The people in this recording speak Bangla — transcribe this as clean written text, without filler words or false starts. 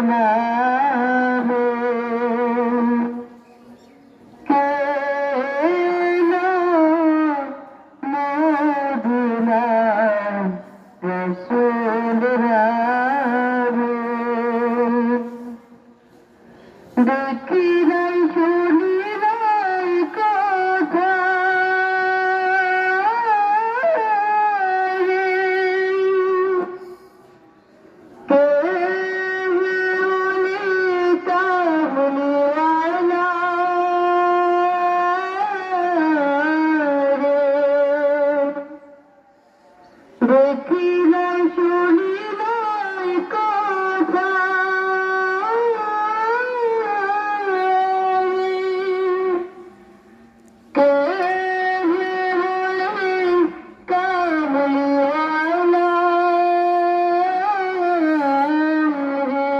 নামে কে এলো মদিনায় রসুল রাবে দেখি নাই শুনি নাই কথা দেখি নাই শুনি নাই কথা কে বলে কামলিওয়ালা রে